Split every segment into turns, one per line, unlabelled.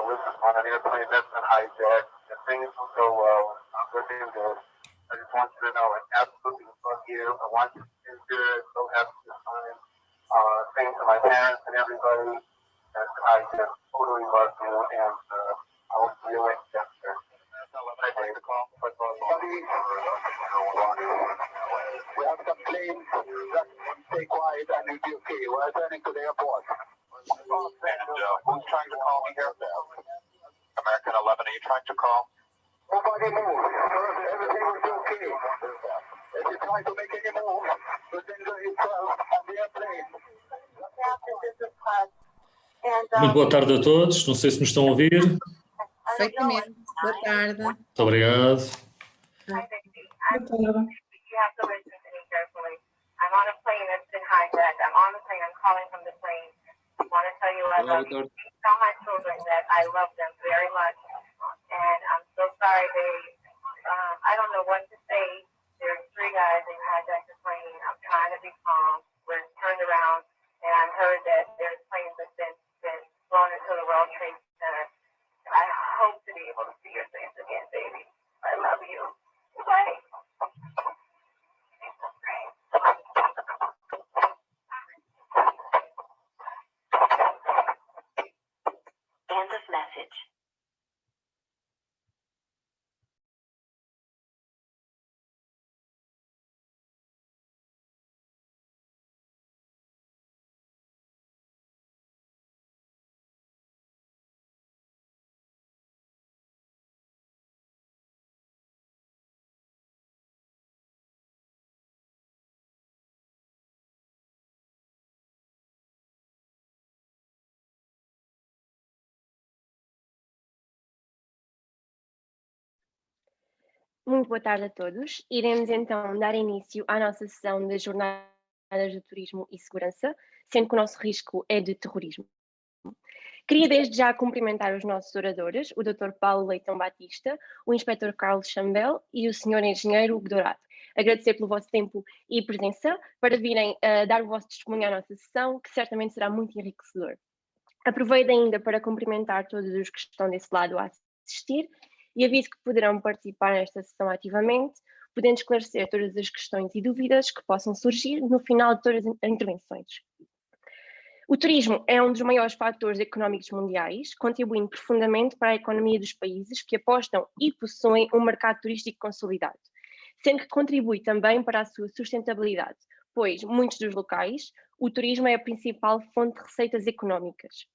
with on an airplane that's been hijacked, and things will go well. I'm looking good. I just want you to know I absolutely love you. I want you to do good. So happy this time. Saying to my parents and everybody that I just totally love you, and I will see you later. I take the call. We have some planes. Just stay quiet and you'll be okay. We're returning to the airport. And who's trying to call me here? American 11, are you trying to call? Nobody move. Everything will be okay. If you try to make any move, you danger yourself and the airplane.
Muito boa tarde a todos, não sei se me estão a ouvir.
Perfeitamente. Boa tarde.
Muito obrigado.
I'm on a plane that's been hijacked. I'm on the plane. I'm calling from the plane. I want to tell you I love you. Tell my children that I love them very much. And I'm so sorry I don't know what to say. There's 3 guys that hijacked the plane. I'm trying to be calm. We're turned around and I heard that there's planes that's been flown into the World Trade Center. I hope to be able to see your face again, baby. I love you. Bye. End of message.
Muito boa tarde a todos. Iremos então dar início à nossa sessão das Jornadas de Turismo e Segurança, sendo que o nosso risco é de terrorismo. Queria desde já cumprimentar os nossos oradores, o Dr. Paulo Leitão Batista, o Inspetor Carlos Chambel e o Sr. Engenheiro Hugo Dourado. Agradecer pelo vosso tempo e presença para virem dar o vosso testemunho à nossa sessão, que certamente será muito enriquecedor. Aproveito ainda para cumprimentar todos os que estão desse lado a assistir e aviso que poderão participar nesta sessão ativamente, podendo esclarecer todas as questões e dúvidas que possam surgir no final de todas as intervenções. O turismo é um dos maiores fatores económicos mundiais, contribuindo profundamente para a economia dos países que apostam e possuem um mercado turístico consolidado, sendo que contribui também para a sua sustentabilidade, pois, muitos dos locais, o turismo é a principal fonte de receitas económicas.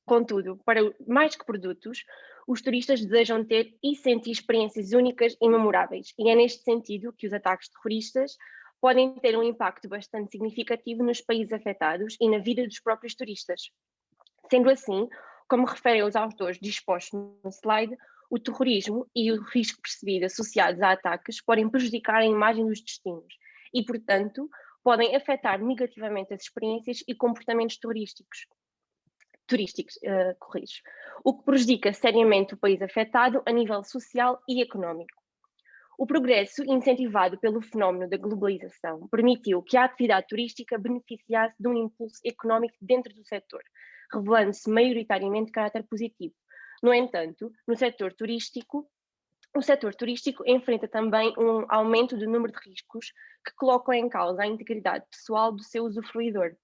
Contudo, para mais que produtos, os turistas desejam ter e sentir experiências únicas e memoráveis, e é neste sentido que os ataques terroristas podem ter um impacto bastante significativo nos países afetados e na vida dos próprios turistas. Sendo assim, como referem os autores dispostos no slide, o terrorismo e o risco percebido associados a ataques podem prejudicar a imagem dos destinos e, portanto, podem afetar negativamente as experiências e comportamentos turísticos, o que prejudica seriamente o país afetado a nível social e económico. O progresso incentivado pelo fenómeno da globalização permitiu que a atividade turística beneficiasse de um impulso económico dentro do setor, revelando-se maioritariamente de caráter positivo. No entanto, o setor turístico enfrenta também um aumento do número de riscos que colocam em causa a integridade pessoal do seu usufruidor.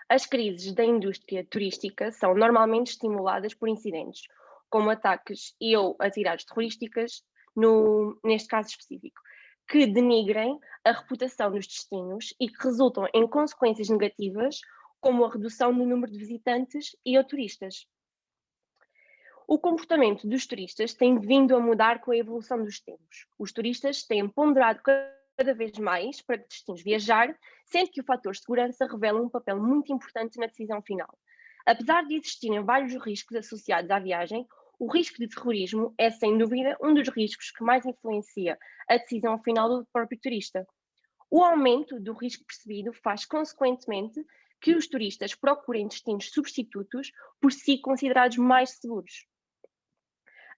As crises da indústria turística são normalmente estimuladas por incidentes, como ataques ou atividades terrorísticas, neste caso específico, que denigrem a reputação dos destinos e que resultam em consequências negativas, como a redução do número de visitantes e ou turistas. O comportamento dos turistas tem vindo a mudar com a evolução dos tempos. Os turistas têm ponderado cada vez mais para que destinos viajar, sendo que o fator segurança revela um papel muito importante na decisão final. Apesar de existirem vários riscos associados à viagem, o risco de terrorismo é, sem dúvida, um dos riscos que mais influencia a decisão final do próprio turista. O aumento do risco percebido faz, consequentemente, que os turistas procurem destinos substitutos por si considerados mais seguros.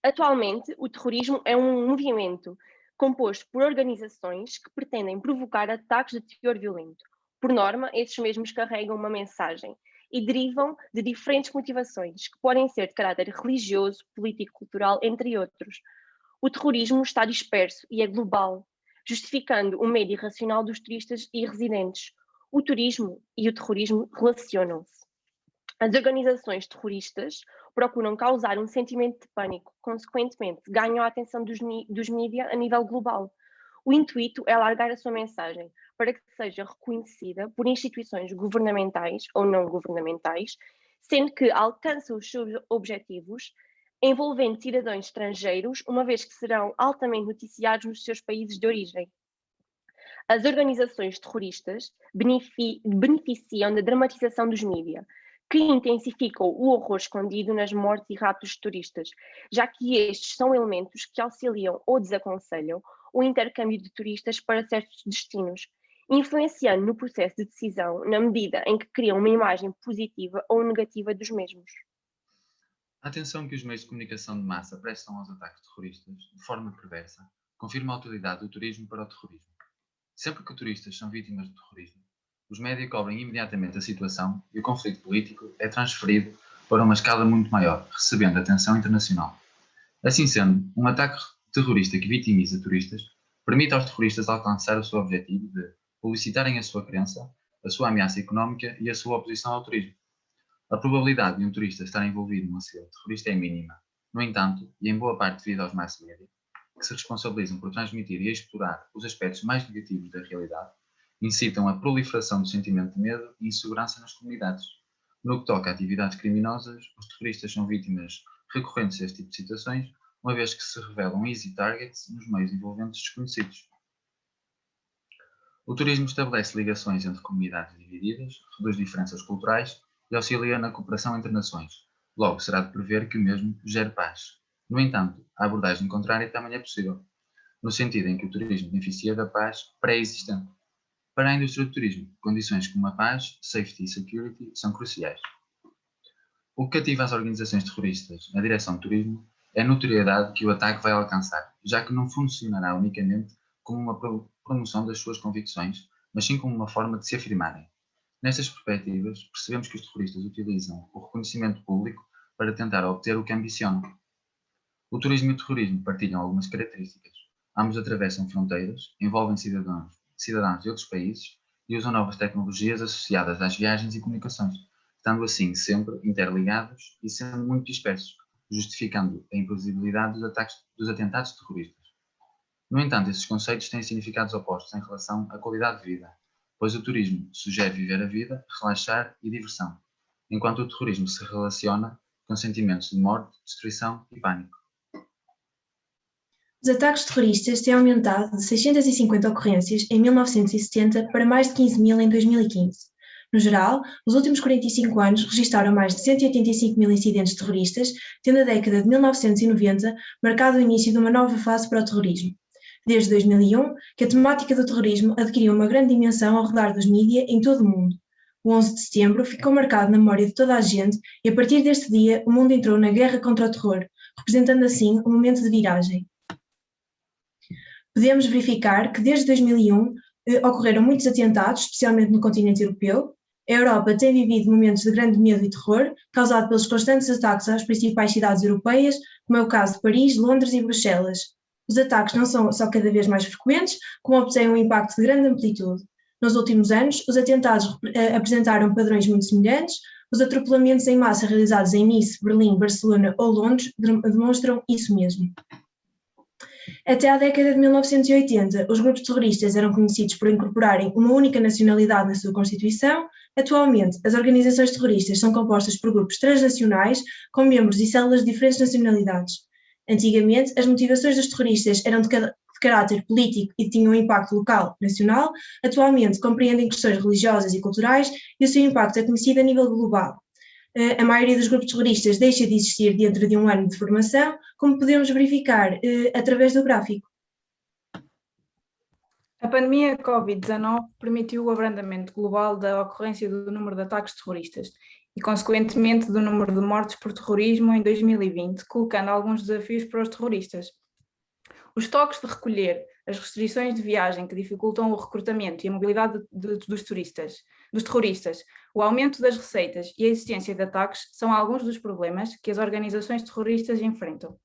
Atualmente, o terrorismo é um movimento composto por organizações que pretendem provocar ataques de teor violento. Por norma, esses mesmos carregam uma mensagem e derivam de diferentes motivações, que podem ser de caráter religioso, político, cultural, entre outros. O terrorismo está disperso e é global, justificando o medo irracional dos turistas e residentes. O turismo e o terrorismo relacionam-se. As organizações terroristas procuram causar um sentimento de pânico, consequentemente, ganham a atenção dos mídias a nível global. O intuito é alargar a sua mensagem para que seja reconhecida por instituições governamentais ou não governamentais, sendo que alcança os seus objetivos envolvendo cidadãos estrangeiros, uma vez que serão altamente noticiados nos seus países de origem. As organizações terroristas beneficiam da dramatização dos mídias, que intensificam o horror escondido nas mortes e raptos de turistas, já que estes são elementos que auxiliam ou desaconselham o intercâmbio de turistas para certos destinos, influenciando no processo de decisão na medida em que criam uma imagem positiva ou negativa dos mesmos.
A atenção que os meios de comunicação de massa prestam aos ataques terroristas, de forma perversa, confirma a utilidade do turismo para o terrorismo. Sempre que turistas são vítimas de terrorismo, os médias cobrem imediatamente a situação e o conflito político é transferido para uma escala muito maior, recebendo atenção internacional. Assim sendo, um ataque terrorista que vitimiza turistas permite aos terroristas alcançar o seu objetivo de publicitarem a sua crença, a sua ameaça económica e a sua oposição ao turismo. A probabilidade de um turista estar envolvido num acidente terrorista é mínima. No entanto, e em boa parte devido aos mass media, que se responsabilizam por transmitir e explorar os aspectos mais negativos da realidade, incitam a proliferação do sentimento de medo e insegurança nas comunidades. No que toca a atividades criminosas, os terroristas são vítimas recorrentes deste tipo de situações, uma vez que se revelam easy targets nos meios envolventes desconhecidos. O turismo estabelece ligações entre comunidades divididas, reduz diferenças culturais e auxilia na cooperação entre nações. Logo, será de prever que o mesmo gere paz. No entanto, a abordagem contrária também é possível, no sentido em que o turismo beneficia da paz pré-existente. Para a indústria do turismo, condições como a paz, safety e security são cruciais. O que cativa as organizações terroristas na direção do turismo é a notoriedade que o ataque vai alcançar, já que não funcionará unicamente como uma promoção das suas convicções, mas sim como uma forma de se afirmarem. Nestas perspectivas, percebemos que os terroristas utilizam o reconhecimento público para tentar obter o que ambicionam. O turismo e o terrorismo partilham algumas características. Ambos atravessam fronteiras, envolvem cidadãos de outros países e usam novas tecnologias associadas às viagens e comunicações, estando assim sempre interligados e sendo muito dispersos, justificando a imprevisibilidade dos atentados terroristas. No entanto, esses conceitos têm significados opostos em relação à qualidade de vida, pois o turismo sugere viver a vida, relaxar e diversão, enquanto o terrorismo se relaciona com sentimentos de morte, destruição e pânico.
Os ataques terroristas têm aumentado de 650 ocorrências em 1970 para mais de 15.000 em 2015. No geral, os últimos 45 anos registaram mais de 185 mil incidentes terroristas, tendo a década de 1990 marcado o início de uma nova fase para o terrorismo. Desde 2001, que a temática do terrorismo adquiriu uma grande dimensão ao redor dos mídias em todo o mundo. O 11 de setembro ficou marcado na memória de toda a gente e, a partir deste dia, o mundo entrou na guerra contra o terror, representando assim um momento de viragem. Podemos verificar que desde 2001 ocorreram muitos atentados, especialmente no continente europeu. A Europa tem vivido momentos de grande medo e terror, causado pelos constantes ataques às principais cidades europeias, como é o caso de Paris, Londres e Bruxelas. Os ataques não são só cada vez mais frequentes, como obtêm um impacto de grande amplitude. Nos últimos anos, os atentados apresentaram padrões muito semelhantes. Os atropelamentos em massa realizados em Nice, Berlim, Barcelona ou Londres demonstram isso mesmo. Até à década de 1980, os grupos terroristas eram conhecidos por incorporarem uma única nacionalidade na sua constituição. Atualmente, as organizações terroristas são compostas por grupos transnacionais, com membros e células de diferentes nacionalidades. Antigamente, as motivações dos terroristas eram de caráter político e tinham um impacto local, nacional. Atualmente, compreendem questões religiosas e culturais e o seu impacto é conhecido a nível global. A maioria dos grupos terroristas deixa de existir dentro de um ano de formação, como podemos verificar através do gráfico.
A pandemia Covid-19 permitiu o abrandamento global da ocorrência do número de ataques terroristas e, consequentemente, do número de mortes por terrorismo em 2020, colocando alguns desafios para os terroristas. Os toques de recolher, as restrições de viagem que dificultam o recrutamento e a mobilidade dos terroristas, O aumento das receitas e a existência de ataques são alguns dos problemas que as organizações terroristas enfrentam.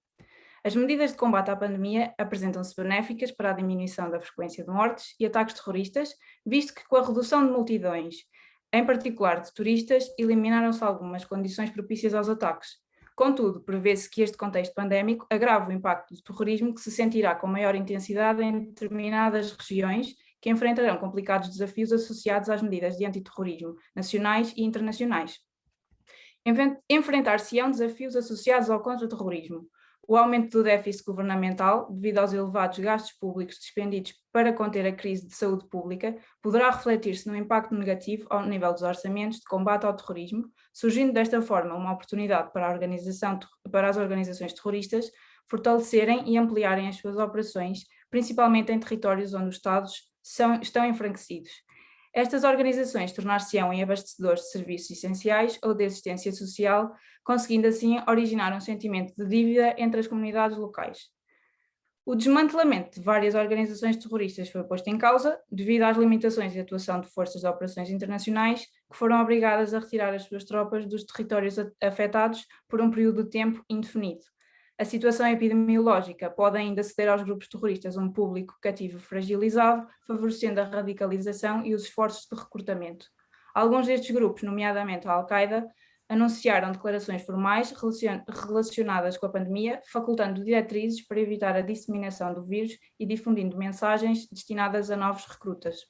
As medidas de combate à pandemia apresentam-se benéficas para a diminuição da frequência de mortes e ataques terroristas, visto que com a redução de multidões, em particular de turistas, eliminaram-se algumas condições propícias aos ataques. Contudo, prevê-se que este contexto pandémico agrave o impacto do terrorismo, que se sentirá com maior intensidade em determinadas regiões que enfrentarão complicados desafios associados às medidas de antiterrorismo nacionais e internacionais. Enfrentar-se-ão desafios associados ao contra-terrorismo. O aumento do déficit governamental, devido aos elevados gastos públicos despendidos para conter a crise de saúde pública, poderá refletir-se no impacto negativo ao nível dos orçamentos de combate ao terrorismo, surgindo desta forma uma oportunidade para as organizações terroristas fortalecerem e ampliarem as suas operações, principalmente em territórios onde os Estados estão enfraquecidos. Estas organizações tornar-se-ão em abastecedores de serviços essenciais ou de assistência social, conseguindo assim originar um sentimento de dívida entre as comunidades locais. O desmantelamento de várias organizações terroristas foi posto em causa devido às limitações de atuação de forças de operações internacionais que foram obrigadas a retirar as suas tropas dos territórios afetados por um período de tempo indefinido. A situação epidemiológica pode ainda ceder aos grupos terroristas um público cativo fragilizado, favorecendo a radicalização e os esforços de recrutamento. Alguns destes grupos, nomeadamente a Al-Qaeda, anunciaram declarações formais relacionadas com a pandemia, facultando diretrizes para evitar a disseminação do vírus e difundindo mensagens destinadas a novos recrutas.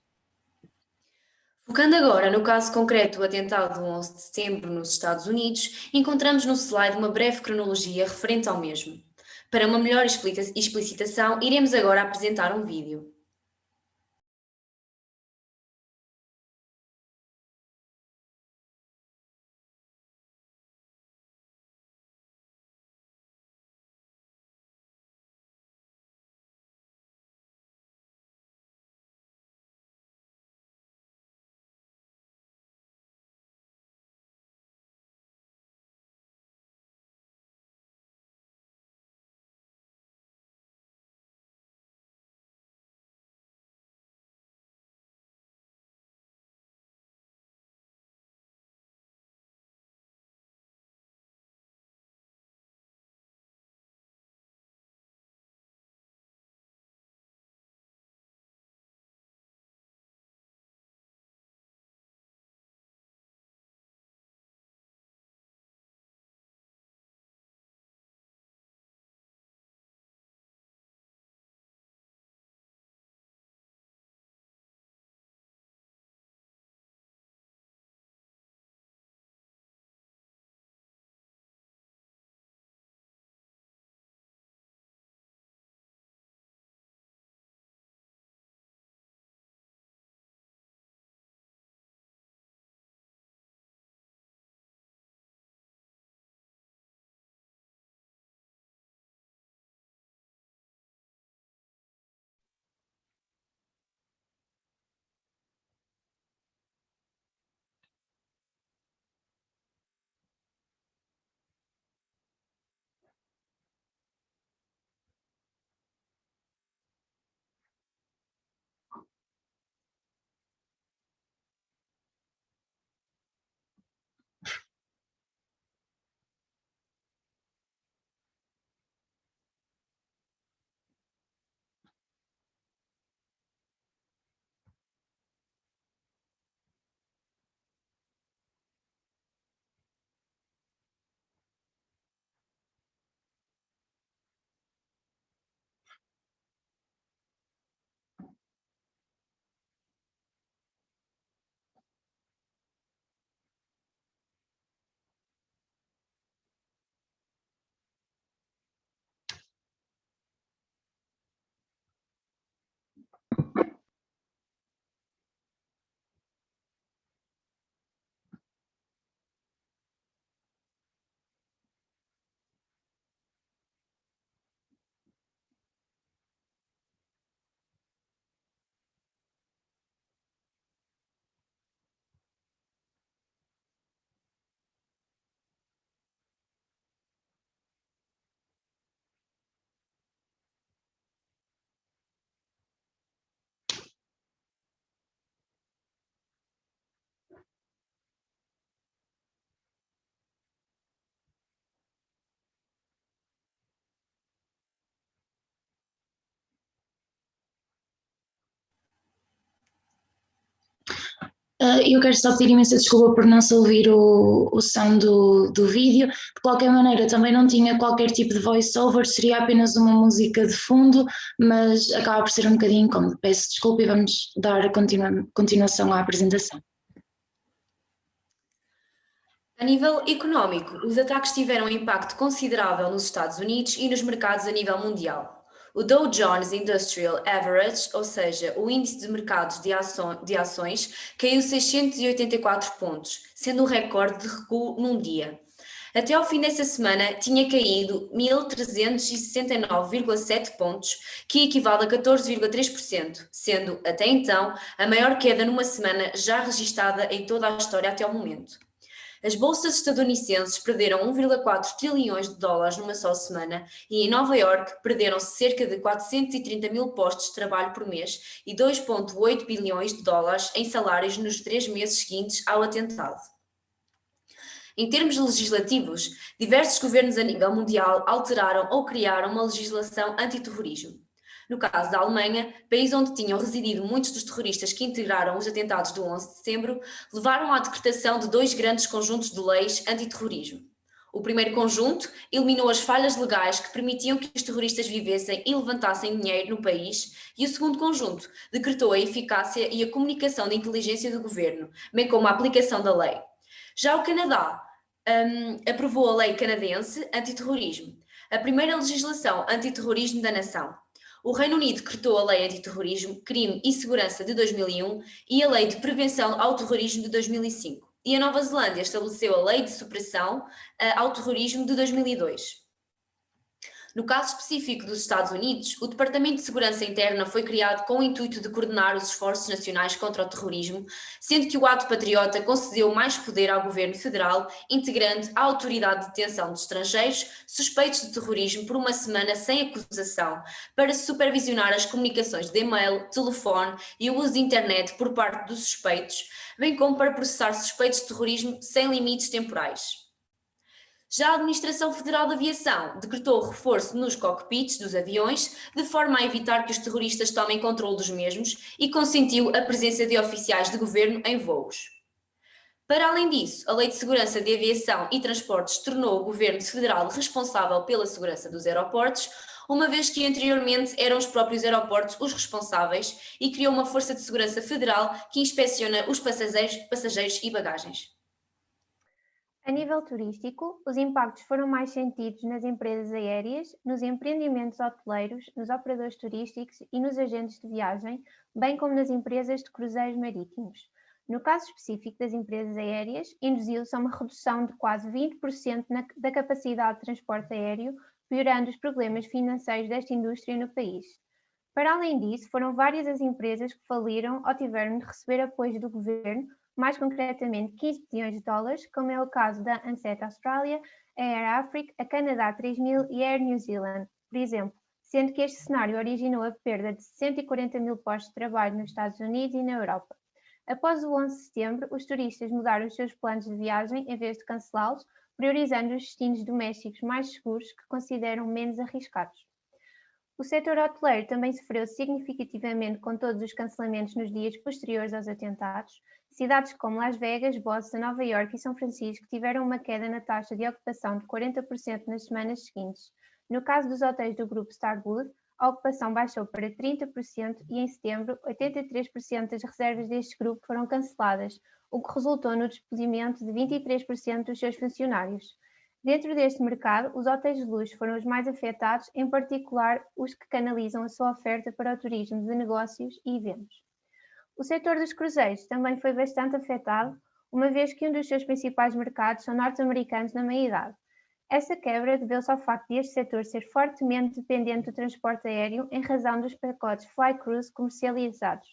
Focando agora no caso concreto do atentado do 11 de setembro nos Estados Unidos, encontramos no slide uma breve cronologia referente ao mesmo. Para uma melhor explicitação, iremos agora apresentar um vídeo.
Eu quero só pedir imensa desculpa por não se ouvir o som do vídeo. De qualquer maneira, também não tinha qualquer tipo de voice-over, seria apenas uma música de fundo, mas acaba por ser um bocadinho incómodo. Peço desculpa e vamos dar a continuação à apresentação.
A nível económico, os ataques tiveram um impacto considerável nos Estados Unidos e nos mercados a nível mundial. O Dow Jones Industrial Average, ou seja, o índice de mercados de ações, caiu 684 pontos, sendo um recorde de recuo num dia. Até ao fim dessa semana, tinha caído 1.369,7 pontos, que equivale a 14,3%, sendo, até então, a maior queda numa semana já registada em toda a história até o momento. As bolsas estadunidenses perderam 1,4 trilhões de dólares numa só semana e em Nova Iorque perderam-se cerca de 430 mil postos de trabalho por mês e 2,8 bilhões de dólares em salários nos 3 meses seguintes ao atentado. Em termos legislativos, diversos governos a nível mundial alteraram ou criaram uma legislação antiterrorismo. No caso da Alemanha, país onde tinham residido muitos dos terroristas que integraram os atentados do 11 de setembro, levaram à decretação de 2 grandes conjuntos de leis antiterrorismo. O primeiro conjunto eliminou as falhas legais que permitiam que os terroristas vivessem e levantassem dinheiro no país, e o segundo conjunto decretou a eficácia e a comunicação de inteligência do governo, bem como a aplicação da lei. Já o Canadá aprovou a Lei Canadense Antiterrorismo, a primeira legislação antiterrorismo da nação. O Reino Unido decretou a Lei Antiterrorismo, Crime e Segurança de 2001 e a Lei de Prevenção ao Terrorismo de 2005. E a Nova Zelândia estabeleceu a Lei de Supressão ao Terrorismo de 2002. No caso específico dos Estados Unidos, o Departamento de Segurança Interna foi criado com o intuito de coordenar os esforços nacionais contra o terrorismo, sendo que o ato patriota concedeu mais poder ao governo federal, integrando a autoridade de detenção de estrangeiros suspeitos de terrorismo por uma semana sem acusação, para supervisionar as comunicações de e-mail, telefone e o uso de internet por parte dos suspeitos, bem como para processar suspeitos de terrorismo sem limites temporais. Já a Administração Federal de Aviação decretou o reforço nos cockpits dos aviões, de forma a evitar que os terroristas tomem controle dos mesmos, e consentiu a presença de oficiais de governo em voos. Para além disso, a Lei de Segurança de Aviação e Transportes tornou o governo federal responsável pela segurança dos aeroportos, uma vez que anteriormente eram os próprios aeroportos os responsáveis, e criou uma força de segurança federal que inspeciona os passageiros e bagagens.
A nível turístico, os impactos foram mais sentidos nas empresas aéreas, nos empreendimentos hoteleiros, nos operadores turísticos e nos agentes de viagem, bem como nas empresas de cruzeiros marítimos. No caso específico das empresas aéreas, induziu-se a uma redução de quase 20% da capacidade de transporte aéreo, piorando os problemas financeiros desta indústria no país. Para além disso, foram várias as empresas que faliram ou tiveram de receber apoio do governo, mais concretamente 15 bilhões de dólares, como é o caso da Ansett Australia, a Air Africa, a Canada 3000 e a Air New Zealand, por exemplo, sendo que este cenário originou a perda de 140 mil postos de trabalho nos Estados Unidos e na Europa. Após o 11 de setembro, os turistas mudaram os seus planos de viagem em vez de cancelá-los, priorizando os destinos domésticos mais seguros que consideram menos arriscados. O setor hoteleiro também sofreu significativamente com todos os cancelamentos nos dias posteriores aos atentados. Cidades como Las Vegas, Boston, Nova Iorque e São Francisco tiveram uma queda na taxa de ocupação de 40% nas semanas seguintes. No caso dos hotéis do grupo Starwood, a ocupação baixou para 30% e em setembro 83% das reservas deste grupo foram canceladas, o que resultou no despedimento de 23% dos seus funcionários. Dentro deste mercado, os hotéis de luxo foram os mais afetados, em particular os que canalizam a sua oferta para o turismo de negócios e eventos. O setor dos cruzeiros também foi bastante afetado, uma vez que um dos seus principais mercados são norte-americanos na meia-idade. Essa quebra deveu-se ao facto de este setor ser fortemente dependente do transporte aéreo em razão dos pacotes Fly Cruise comercializados.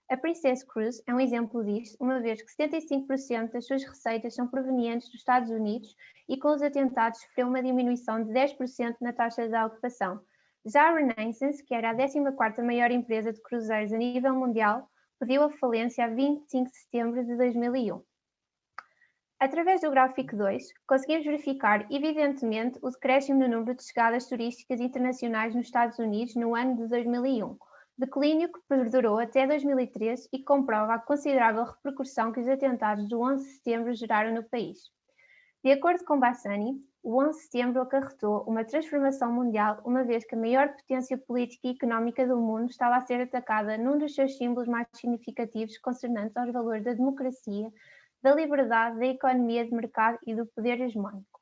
A Princess Cruise é um exemplo disto, uma vez que 75% das suas receitas são provenientes dos Estados Unidos e com os atentados sofreu uma diminuição de 10% na taxa de ocupação. Já a Renaissance, que era a 14ª maior empresa de cruzeiros a nível mundial, pediu a falência a 25 de setembro de 2001. Através do gráfico 2, conseguimos verificar, evidentemente, o decréscimo no número de chegadas turísticas internacionais nos Estados Unidos no ano de 2001. declínio que perdurou até 2003 e comprova a considerável repercussão que os atentados do 11 de setembro geraram no país. De acordo com Bassani, o 11 de setembro acarretou uma transformação mundial, uma vez que a maior potência política e económica do mundo estava a ser atacada num dos seus símbolos mais significativos concernentes aos valores da democracia, da liberdade, da economia de mercado e do poder hegemónico.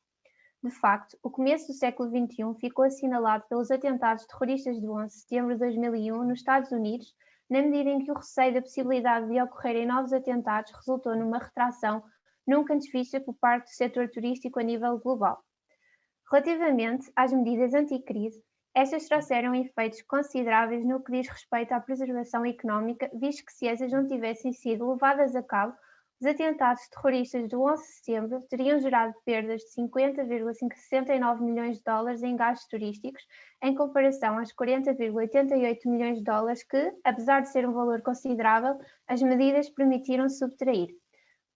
De facto, o começo do século XXI ficou assinalado pelos atentados terroristas do 11 de setembro de 2001 nos Estados Unidos, na medida em que o receio da possibilidade de ocorrerem novos atentados resultou numa retração nunca antes vista por parte do setor turístico a nível global. Relativamente às medidas anticrise, estas trouxeram efeitos consideráveis no que diz respeito à preservação económica, visto que se essas não tivessem sido levadas a cabo, os atentados terroristas do 11 de setembro teriam gerado perdas de 50,69 milhões de dólares em gastos turísticos, em comparação aos 40,88 milhões de dólares que, apesar de ser um valor considerável, as medidas permitiram subtrair.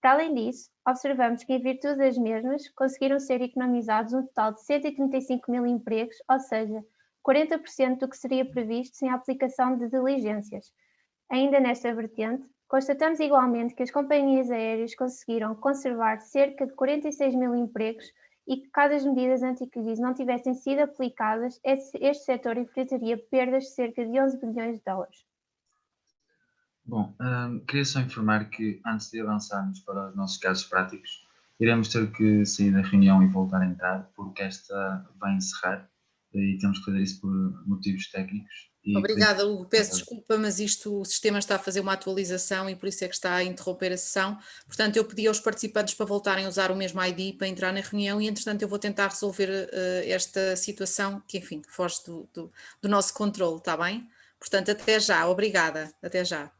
Para além disso, observamos que, em virtude das mesmas, conseguiram ser economizados um total de 135 mil empregos, ou seja, 40% do que seria previsto sem a aplicação de diligências. Ainda nesta vertente, constatamos igualmente que as companhias aéreas conseguiram conservar cerca de 46 mil empregos e que, caso as medidas anticrise não tivessem sido aplicadas, este setor enfrentaria perdas de cerca de 11 bilhões de dólares.
Bom, queria só informar que, antes de avançarmos para os nossos casos práticos, iremos ter que sair da reunião e voltar a entrar, porque esta vai encerrar e temos que fazer isso por motivos técnicos.
Obrigada, Hugo. Peço desculpa, mas o sistema está a fazer uma atualização e por isso é que está a interromper a sessão. Portanto, eu pedi aos participantes para voltarem a usar o mesmo ID para entrar na reunião e, entretanto, eu vou tentar resolver esta situação que, enfim, foge do nosso controle, está bem? Portanto, até já. Obrigada. Até já.